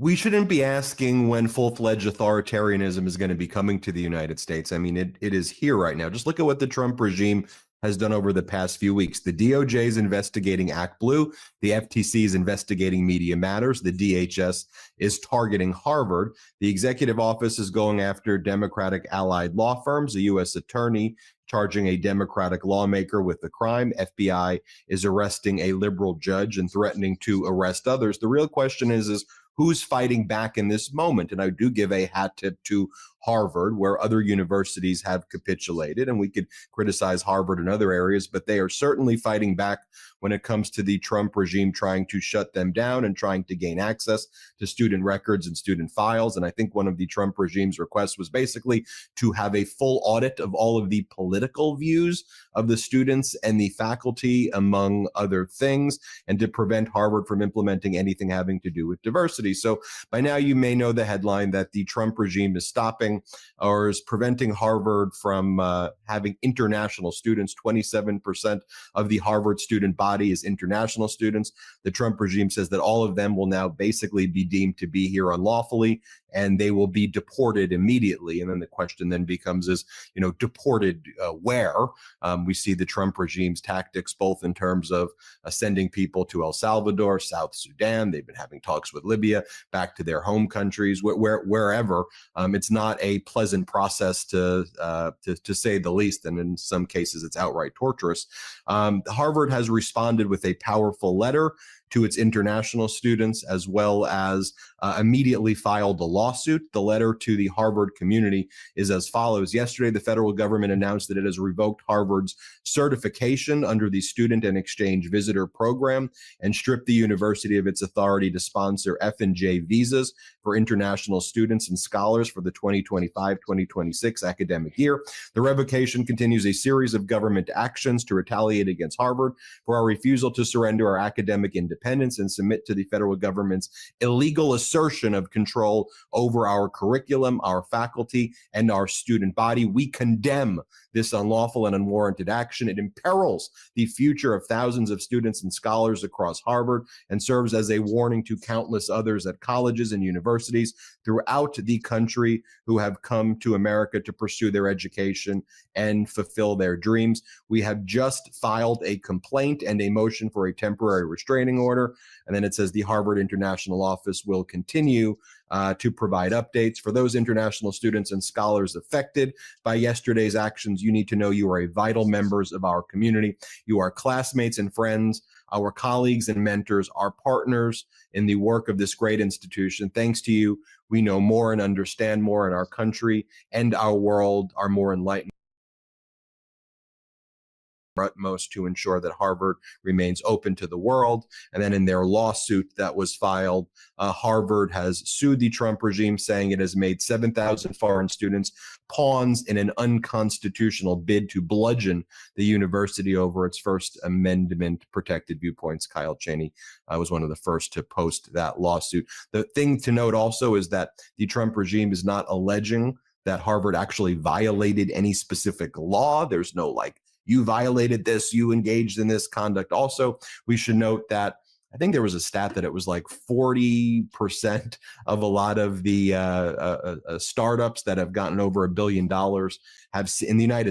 We shouldn't be asking when full-fledged authoritarianism is going to be coming to the United States. I mean, it is here right now. Just look at what the Trump regime has done over the past few weeks. The DOJ is investigating Act Blue. The FTC is investigating Media Matters. The DHS is targeting Harvard. The executive office is going after Democratic allied law firms. A U.S. attorney charging a Democratic lawmaker with the crime. FBI is arresting a liberal judge and threatening to arrest others. The real question is who's fighting back in this moment? And I do give a hat tip to Harvard, where other universities have capitulated, and we could criticize Harvard in other areas, but they are certainly fighting back when it comes to the Trump regime trying to shut them down and trying to gain access to student records and student files. And I think one of the Trump regime's requests was basically to have a full audit of all of the political views of the students and the faculty, among other things, and to prevent Harvard from implementing anything having to do with diversity. So by now you may know the headline that the Trump regime is stopping or is preventing Harvard from having international students. 27% of the Harvard student body is international students. The Trump regime says that all of them will now basically be deemed to be here unlawfully, and they will be deported immediately. And then the question then becomes deported where? We see the Trump regime's tactics both in terms of sending people to El Salvador, South Sudan. They've been having talks with Libya, back to their home countries, wherever. It's not a pleasant process to say the least, and in some cases it's outright torturous. Harvard has responded with a powerful letter to its international students, as well as immediately filed a lawsuit. The letter to the Harvard community is as follows. Yesterday, the federal government announced that it has revoked Harvard's certification under the Student and Exchange Visitor Program and stripped the university of its authority to sponsor F&J visas for international students and scholars for the 2025-2026 academic year. The revocation continues a series of government actions to retaliate against Harvard for our refusal to surrender our academic independence and submit to the federal government's illegal assertion of control over our curriculum, our faculty, and our student body. We condemn this unlawful and unwarranted action. It imperils the future of thousands of students and scholars across Harvard and serves as a warning to countless others at colleges and universities throughout the country who have come to America to pursue their education and fulfill their dreams. We have just filed a complaint and a motion for a temporary restraining order. And then it says the Harvard International Office will continue to provide updates. For those international students and scholars affected by yesterday's actions, you need to know you are a vital members of our community. You are classmates and friends, our colleagues and mentors, our partners in the work of this great institution. Thanks to you, we know more and understand more, and our country and our world are more enlightened. Utmost to ensure that Harvard remains open to the world. And then in their lawsuit that was filed, Harvard has sued the Trump regime, saying it has made 7,000 foreign students pawns in an unconstitutional bid to bludgeon the university over its First Amendment protected viewpoints. Kyle Cheney was one of the first to post that lawsuit. The thing to note also is that the Trump regime is not alleging that Harvard actually violated any specific law. There's no you violated this, you engaged in this conduct. Also, we should note that I think there was a stat that it was 40% of a lot of the startups that have gotten over $1 billion have in the United